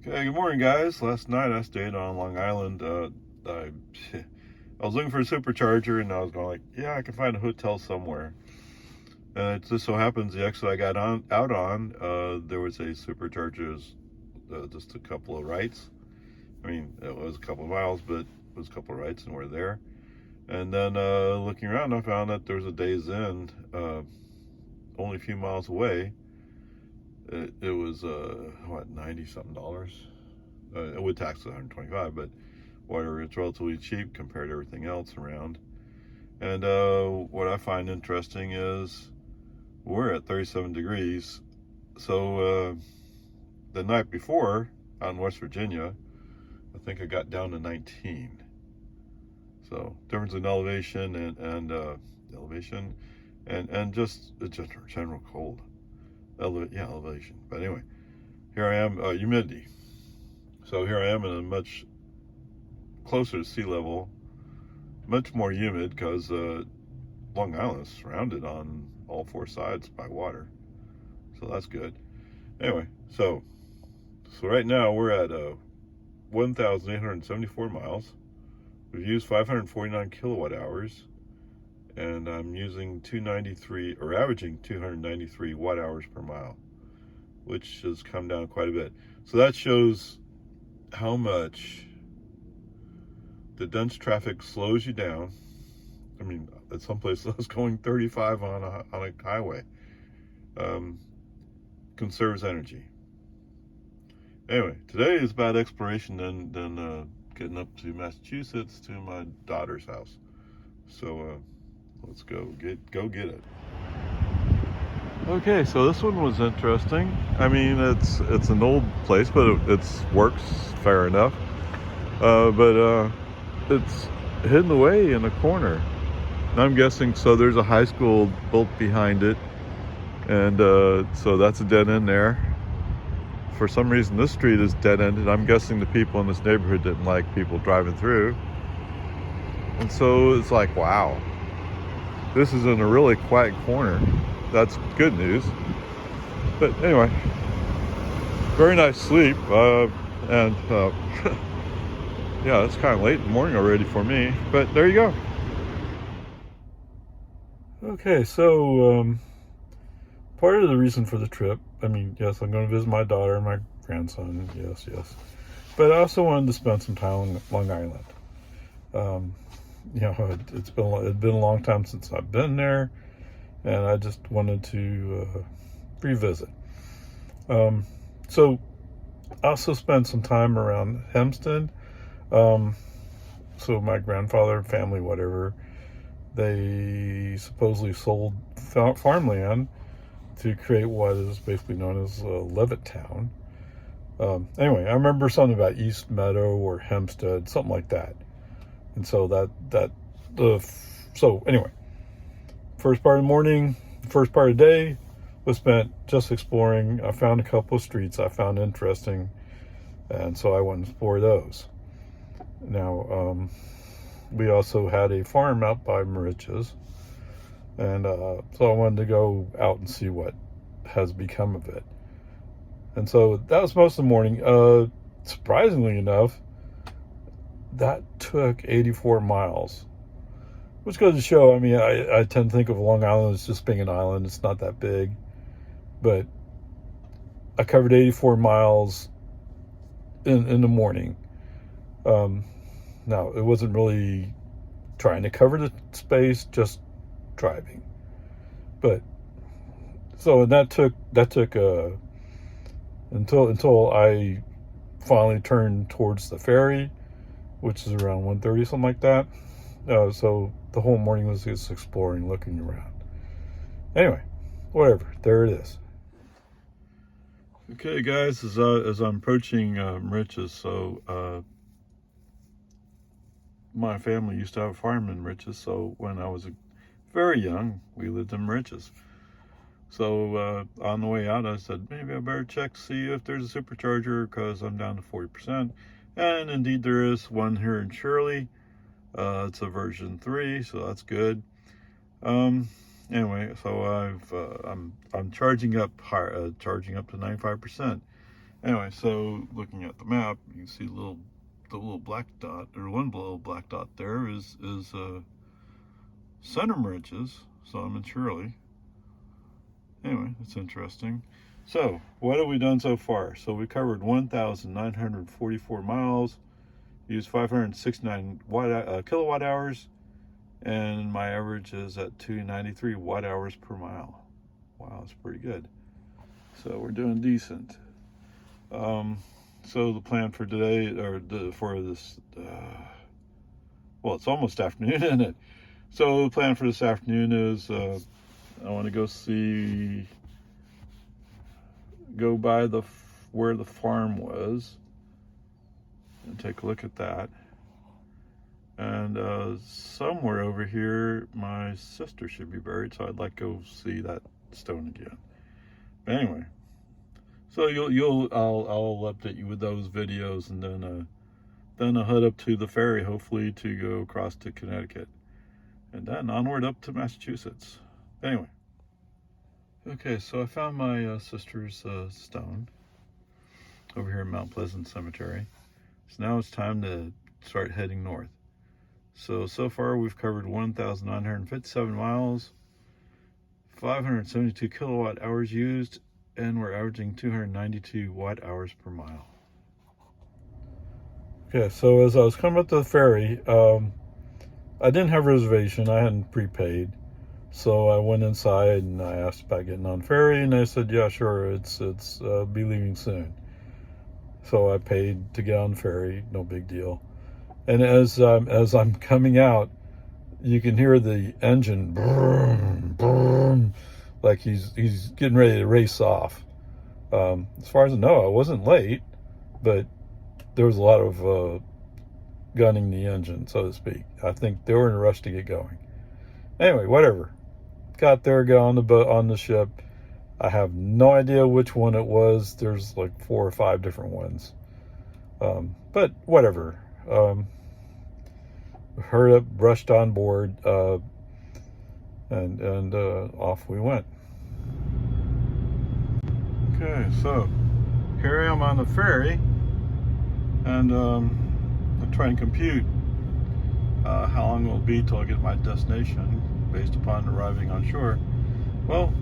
Okay, good morning, guys. Last night I stayed on Long Island. I, I was looking for a supercharger, and I was going like, yeah, I can find a hotel somewhere. And it just so happens the exit I got out on, there was a supercharger, just a couple of rights. I mean, it was a couple of miles, but it was a couple of rights, and we're there. And then looking around, I found that there was a Days Inn, only a few miles away. It was what, 90 something dollars. It would tax 125, but whatever, it's relatively cheap compared to everything else around. And what I find interesting is we're at 37 degrees. So the night before out in West Virginia, I think I got down to 19. So difference in elevation and elevation and just the general cold. Elevation. But anyway, here I am, humidity. So here I am in a much closer to sea level, much more humid because Long Island is surrounded on all four sides by water. So that's good. Anyway, so right now we're at 1,874 miles. We've used 549 kilowatt hours, and I'm using 293 or averaging 293 watt hours per mile, which has come down quite a bit. So that shows how much the dense traffic slows you down. I mean, at some places I was going 35 on a highway. Conserves energy. Anyway, today is about exploration than getting up to Massachusetts to my daughter's house. So let's go get it. Okay, so this one was interesting. I mean, it's an old place, but it works fair enough. But it's hidden away in a corner. And I'm guessing, so there's a high school built behind it, and so that's a dead end there. For some reason, this street is dead-ended. I'm guessing the people in this neighborhood didn't like people driving through. And so it's like, wow, this is in a really quiet corner. That's good news. But anyway, very nice sleep. And yeah, it's kind of late in the morning already for me. But there you go. Okay, so part of the reason for the trip, I mean, yes, I'm going to visit my daughter and my grandson, yes. But I also wanted to spend some time on Long Island. It's been a long time since I've been there, and I just wanted to revisit. So I also spent some time around Hempstead. So my grandfather, family, whatever, they supposedly sold farmland to create what is basically known as Levittown. Anyway, I remember something about East Meadow or Hempstead, something like that. And so so anyway, first part of the morning, first part of the day was spent just exploring. I found a couple of streets I found interesting, and so I went and explored those. Now, we also had a farm out by Moriches, and so I wanted to go out and see what has become of it. And so that was most of the morning. Surprisingly enough, that took 84 miles, which goes to show, I mean, I tend to think of Long Island as just being an island. It's not that big. But I covered 84 miles in the morning. Now, it wasn't really trying to cover the space, just driving. But so that took until I finally turned towards the ferry, which is around 1:30, something like that. So the whole morning was just exploring, looking around. Anyway, whatever. There it is. Okay, guys, as I'm approaching Moriches, so my family used to have a farm in Moriches, so when I was very young, we lived in Moriches. So on the way out, I said, maybe I better check, see if there's a supercharger, because I'm down to 40%. And indeed there is one here in Shirley. It's a version 3, so that's good. Anyway, so I'm charging up to 95%, Anyway, so looking at the map, you can see the little black dot, or one little black dot there is Centum Ridges. So I'm in Shirley. Anyway, it's interesting. So, what have we done so far? So we covered 1,944 miles, used 569 kilowatt hours, and my average is at 293 watt hours per mile. Wow, that's pretty good. So we're doing decent. So the plan for today, for this, well, it's almost afternoon, isn't it? So the plan for this afternoon is I want to go by where the farm was and take a look at that. And somewhere over here, my sister should be buried, so I'd like to go see that stone again. But anyway, so I'll update you with those videos, and then I'll head up to the ferry, hopefully to go across to Connecticut, and then onward up to Massachusetts. Anyway, okay, so I found my sister's stone over here in Mount Pleasant Cemetery. So now it's time to start heading north. So far we've covered 1,957 miles, 572 kilowatt hours used, and we're averaging 292 watt hours per mile. Okay, so as I was coming up to the ferry, I didn't have a reservation. I hadn't prepaid. So I went inside and I asked about getting on ferry, and they said, yeah, sure, it's be leaving soon. So I paid to get on the ferry, no big deal. And as I'm coming out, you can hear the engine boom, boom, like he's getting ready to race off. As far as I know, I wasn't late, but there was a lot of gunning the engine, so to speak. I think they were in a rush to get going. Anyway, whatever. Got there, got on the boat, on the ship. I have no idea which one it was. There's like 4 or 5 different ones. But whatever. Hurried up, rushed on board, and off we went. Okay, so here I am on the ferry, and I'm trying to compute how long it will be till I get to my destination based upon arriving on shore. Well,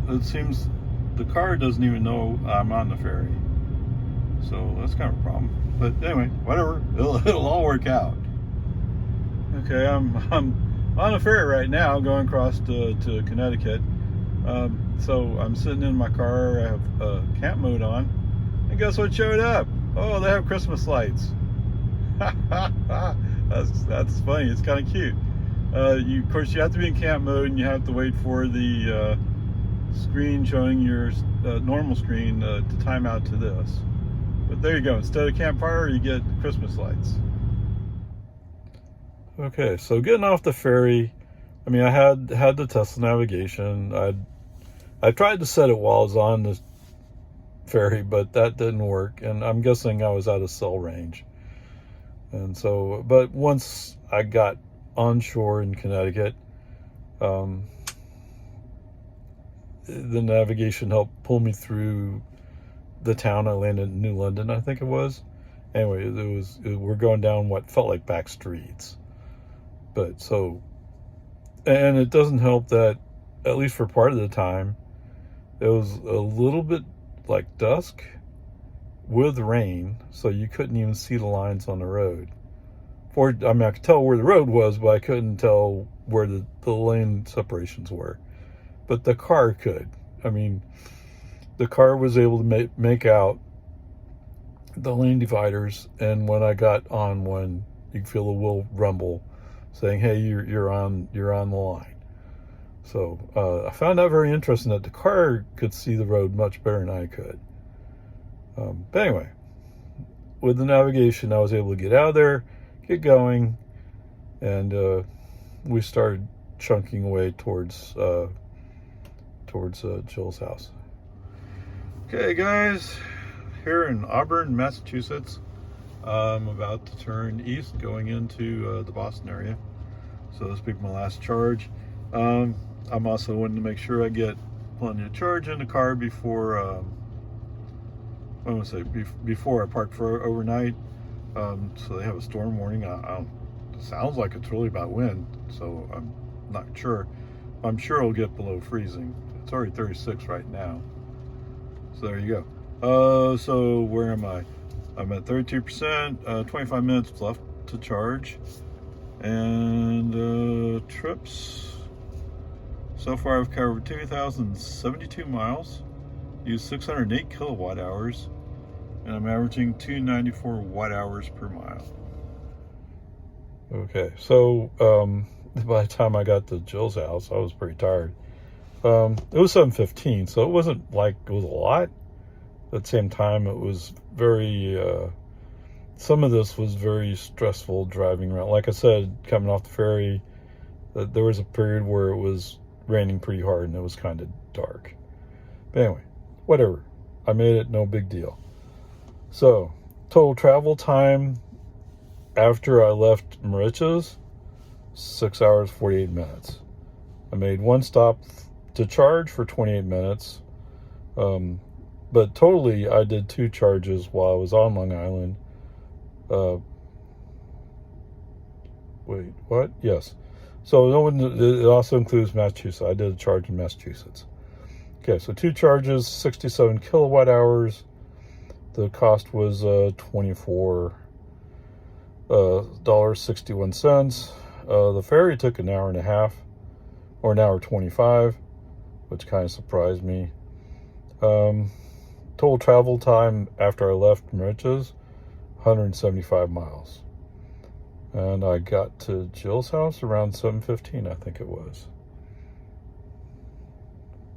it seems the car doesn't even know I'm on the ferry, so that's kind of a problem. But anyway, whatever, it'll all work out. Okay, I'm on a ferry right now, going across to Connecticut. So I'm sitting in my car. I have camp mode on, and guess what showed up? Oh, they have Christmas lights. That's funny. It's kind of cute. Of course, you have to be in camp mode, and you have to wait for the screen showing your normal screen to time out to this. But there you go. Instead of campfire, you get Christmas lights. Okay, so getting off the ferry, I mean, I had to test the navigation. I tried to set it while I was on the ferry, but that didn't work, and I'm guessing I was out of cell range. And so, but once I got on shore in Connecticut, the navigation helped pull me through the town. I landed in New London, I think it was. Anyway, we're going down what felt like back streets. But so, and it doesn't help that, at least for part of the time, it was a little bit like dusk with rain, so you couldn't even see the lines on the road. I mean, I could tell where the road was, but I couldn't tell where the lane separations were. But the car could. I mean, the car was able to make out the lane dividers, and when I got on one, you could feel the wheel rumble, saying, "Hey, you're on the line." So I found that very interesting that the car could see the road much better than I could. But anyway, with the navigation, I was able to get out of there, get going, and we started chunking away towards Jill's house. Okay, guys, here in Auburn, Massachusetts. I'm about to turn east, going into the Boston area. So this will be my last charge. I'm also wanting to make sure I get plenty of charge in the car before I want to say before I parked for overnight. So they have a storm warning. It sounds like it's really about wind, so I'm not sure. I'm sure it'll get below freezing. It's already 36 right now. So there you go. So where am I? I'm at 32%, 25 minutes left to charge. And trips. So far I've covered 2,072 miles, used 608 kilowatt hours, and I'm averaging 294 watt hours per mile. Okay, so by the time I got to Jill's house, I was pretty tired. It was 7:15, so it wasn't like it was a lot. At the same time, it was very, some of this was very stressful driving around. Like I said, coming off the ferry, there was a period where it was raining pretty hard and it was kind of dark. But anyway, whatever. I made it, no big deal. So, total travel time after I left Moriches, 6 hours, 48 minutes. I made one stop to charge for 28 minutes. But totally, I did 2 charges while I was on Long Island. Wait, what? Yes. So it also includes Massachusetts. I did a charge in Massachusetts. Okay, so 2 charges, 67 kilowatt hours. The cost was $24.61. The ferry took an hour and a half, or an hour 25, which kind of surprised me. Total travel time after I left Moriches, 175 miles. And I got to Jill's house around 7:15, I think it was.